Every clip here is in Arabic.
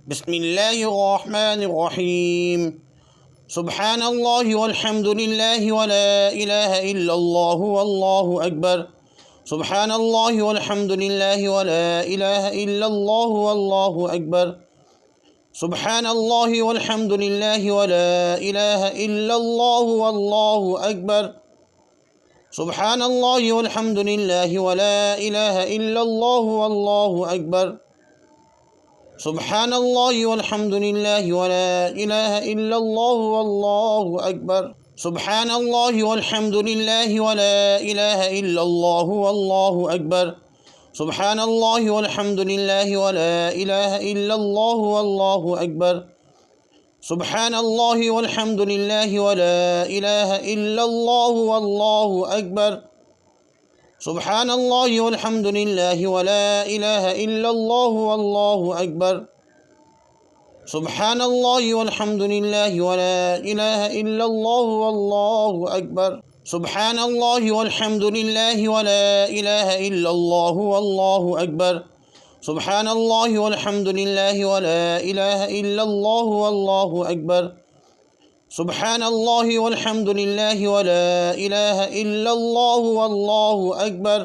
بسم الله الرحمن الرحيم. سبحان الله والحمد لله ولا إله إلا الله والله أكبر. سبحان الله والحمد لله ولا إله إلا الله والله أكبر. سبحان الله والحمد لله ولا إله إلا الله والله أكبر. سبحان الله والحمد لله ولا إله إلا الله والله أكبر. سبحان الله والحمد لله ولا إله إلا الله والله أكبر. سبحان الله والحمد لله ولا إله إلا الله والله أكبر. سبحان الله والحمد لله ولا إله إلا الله والله أكبر. سبحان الله والحمد لله ولا إله إلا الله والله أكبر. سبحان الله والحمد لله ولا إله إلا الله والله أكبر. سبحان الله والحمد لله ولا إله إلا الله والله أكبر. سبحان الله والحمد لله ولا إله إلا الله والله أكبر. سبحان الله والحمد لله ولا إله إلا الله والله أكبر. سبحان الله والحمد لله ولا إله إلا الله والله أكبر.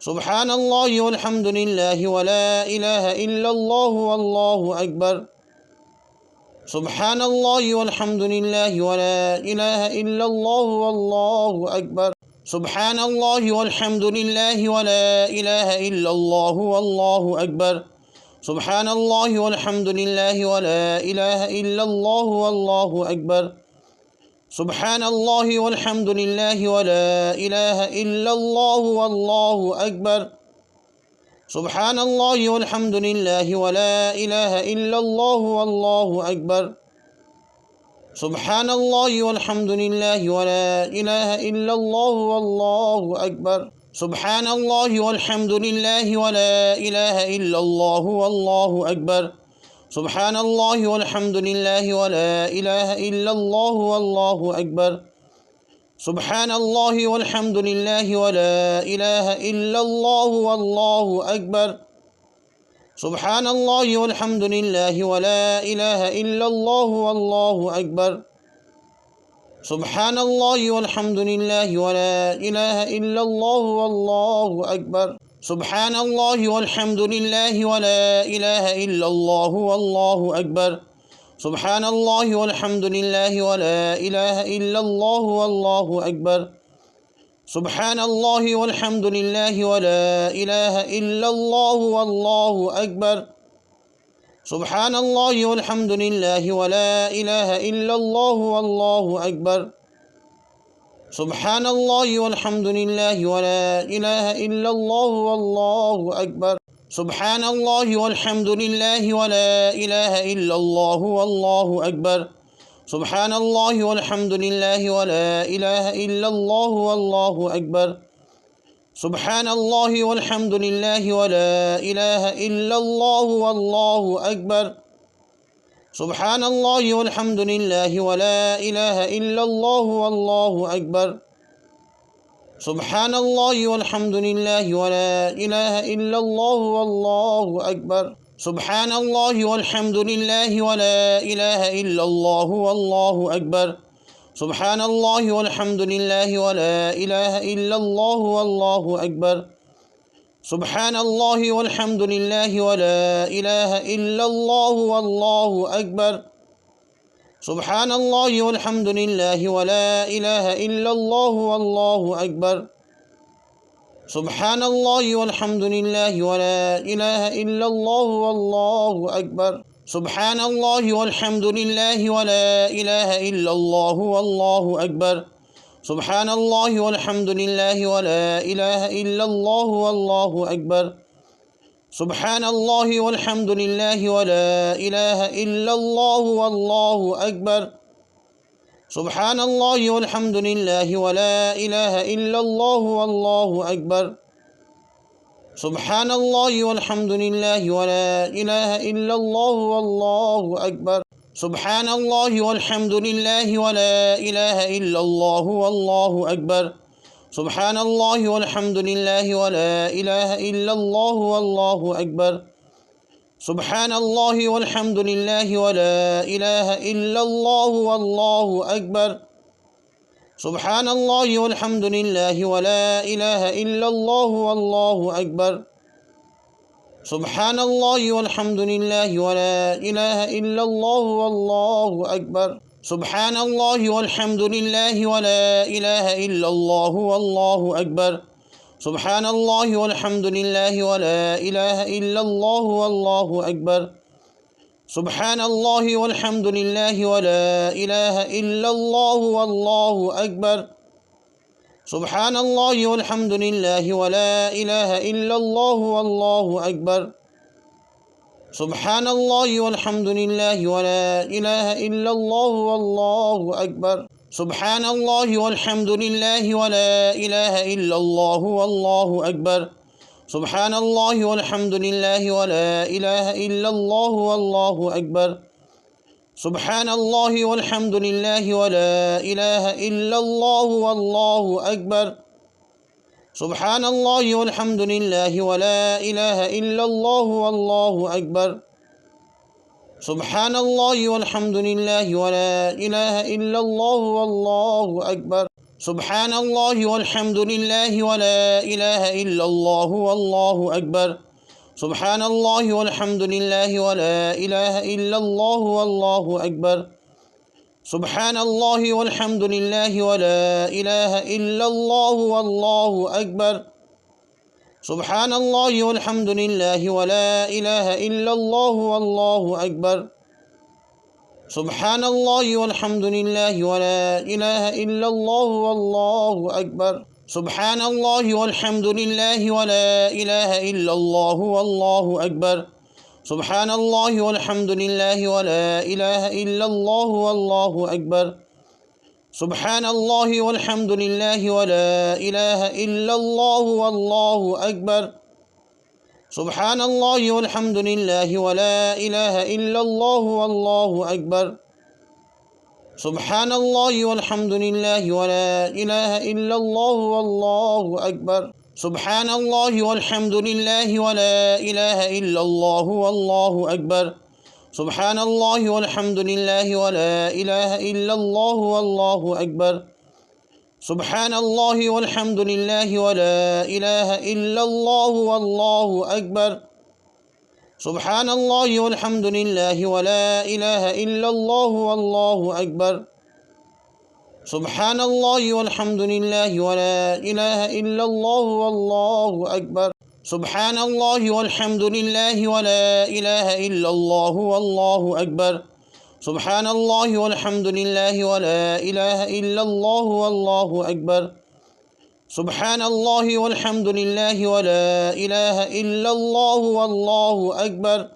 سبحان الله والحمد لله ولا إله إلا الله والله أكبر. سبحان الله والحمد لله ولا إله إلا الله والله أكبر. سبحان الله والحمد لله ولا إله إلا الله والله أكبر. سبحان الله والحمد لله ولا إله إلا الله والله أكبر. سبحان الله والحمد لله ولا إله إلا الله والله أكبر. سبحان الله والحمد لله ولا إله إلا الله والله أكبر. سبحان الله والحمد لله ولا إله إلا الله والله أكبر. سبحان الله والحمد لله ولا إله إلا الله والله أكبر. سبحان الله والحمد لله ولا إله إلا الله والله أكبر. سبحان الله والحمد لله ولا إله إلا الله والله أكبر. سبحان الله والحمد لله ولا إله إلا الله والله أكبر. سبحان الله والحمد لله ولا إله إلا الله والله أكبر. سبحان الله والحمد لله ولا إله إلا الله والله أكبر. سبحان الله والحمد لله ولا إله إلا الله والله أكبر. سبحان الله والحمد لله ولا إله إلا الله والله أكبر. سبحان الله والحمد لله ولا إله إلا الله والله أكبر. سبحان الله والحمد لله ولا إله إلا الله والله أكبر. سبحان الله والحمد لله ولا إله إلا الله والله أكبر. سبحان الله والحمد لله ولا إله إلا الله والله أكبر. سبحان الله والحمد لله ولا إله إلا الله والله أكبر. سبحان الله والحمد لله ولا إله إلا الله والله أكبر. سبحان الله والحمد لله ولا إله إلا الله والله أكبر. سبحان الله والحمد لله ولا إله إلا الله والله أكبر. سبحان الله والحمد لله ولا إله إلا الله والله أكبر. سبحان الله والحمد لله ولا إله إلا الله والله أكبر. سبحان الله والحمد لله ولا إله إلا الله والله أكبر. سبحان الله والحمد لله ولا إله إلا الله والله أكبر. سبحان الله والحمد لله ولا إله إلا الله والله أكبر. سبحان الله والحمد لله ولا إله إلا الله والله أكبر. سبحان الله والحمد لله ولا إله إلا الله والله أكبر. سبحان الله والحمد لله ولا إله إلا الله والله أكبر. سبحان الله والحمد لله ولا إله إلا الله والله أكبر. سبحان الله والحمد لله ولا إله إلا الله والله أكبر. سبحان الله والحمد لله ولا إله إلا الله والله أكبر. سبحان الله والحمد لله ولا إله إلا الله والله أكبر سبحان الله والحمد لله ولا إله إلا الله والله أكبر سبحان الله والحمد لله ولا إله إلا الله والله أكبر سبحان الله والحمد لله ولا إله إلا الله والله أكبر سبحان الله والحمد لله ولا إله إلا الله والله أكبر سبحان الله والحمد لله ولا إله إلا الله والله أكبر سبحان الله والحمد لله ولا إله إلا الله والله أكبر سبحان الله والحمد لله ولا إله إلا الله والله أكبر سبحان الله والحمد لله ولا إله إلا الله والله أكبر سبحان الله والحمد لله ولا إله إلا الله والله أكبر سبحان الله والحمد لله ولا إله إلا الله والله أكبر سبحان الله والحمد لله ولا إله إلا الله والله أكبر سبحان الله والحمد لله ولا إله إلا الله والله أكبر سبحان الله والحمد لله ولا إله إلا الله والله أكبر سبحان الله والحمد لله ولا إله إلا الله والله أكبر سبحان الله والحمد لله ولا إله إلا الله والله أكبر سبحان الله والحمد لله ولا إله إلا الله والله أكبر سبحان الله والحمد لله ولا إله إلا الله والله أكبر سبحان الله والحمد لله ولا إله إلا الله والله أكبر سبحان الله والحمد لله ولا إله إلا الله والله أكبر سبحان الله والحمد لله ولا إله إلا الله والله أكبر سبحان الله والحمد لله ولا إله إلا الله والله أكبر سبحان الله والحمد لله ولا إله إلا الله والله أكبر سبحان الله والحمد لله ولا إله إلا الله والله أكبر سبحان الله والحمد لله ولا إله إلا الله والله أكبر سبحان الله والحمد لله ولا إله إلا الله والله أكبر سبحان الله والحمد لله ولا إله إلا الله والله أكبر سبحان الله والحمد لله ولا إله إلا الله والله أكبر سبحان الله والحمد لله ولا إله إلا الله والله أكبر سبحان الله والحمد لله ولا إله إلا الله والله أكبر سبحان الله والحمد لله ولا إله إلا الله والله أكبر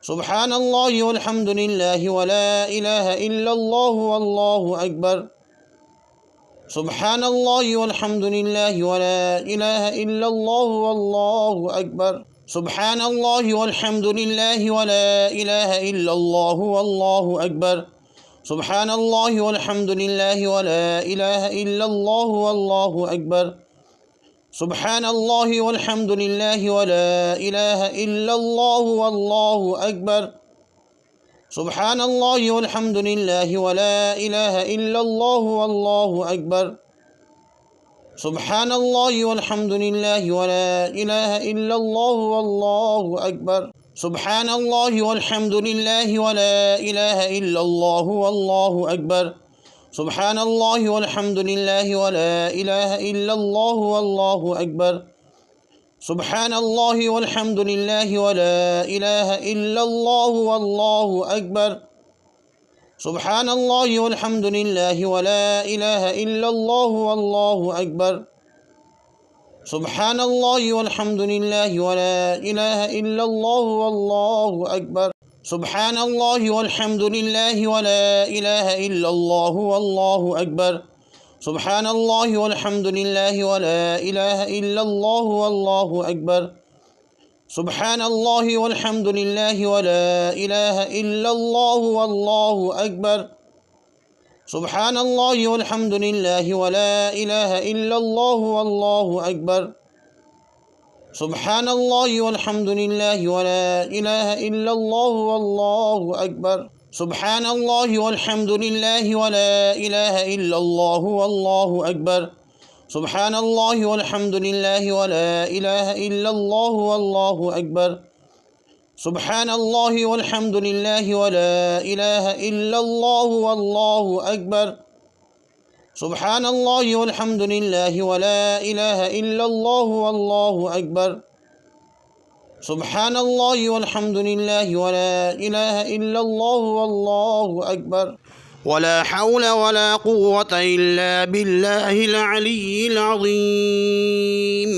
سبحان الله والحمد لله ولا إله إلا الله والله أكبر سبحان الله والحمد لله ولا إله إلا الله والله أكبر سبحان الله والحمد لله ولا إله إلا الله والله أكبر سبحان الله والحمد لله ولا إله إلا الله والله أكبر سبحان الله والحمد لله ولا إله إلا الله والله أكبر سبحان الله والحمد لله ولا إله إلا الله والله أكبر سبحان الله والحمد لله ولا إله إلا الله والله أكبر سبحان الله والحمد لله ولا إله إلا الله والله أكبر سبحان الله والحمد لله ولا إله إلا الله والله أكبر سبحان الله والحمد لله ولا إله إلا الله والله أكبر سبحان الله والحمد لله ولا إله إلا الله والله أكبر سبحان الله والحمد لله ولا إله إلا الله والله أكبر سبحان الله والحمد لله ولا إله إلا الله والله أكبر سبحان الله والحمد لله ولا إله إلا الله والله أكبر سبحان الله والحمد لله ولا إله إلا الله والله أكبر سبحان الله والحمد لله ولا إله إلا الله والله أكبر سبحان الله والحمد لله ولا إله إلا الله والله أكبر سبحان الله والحمد لله ولا إله إلا الله والله أكبر سبحان الله والحمد لله ولا إله إلا الله والله أكبر سبحان الله والحمد لله ولا إله إلا الله والله أكبر سبحان الله والحمد لله ولا إله إلا الله والله أكبر سبحان الله والحمد لله ولا إله إلا الله والله أكبر ولا حول ولا قوة إلا بالله العلي العظيم.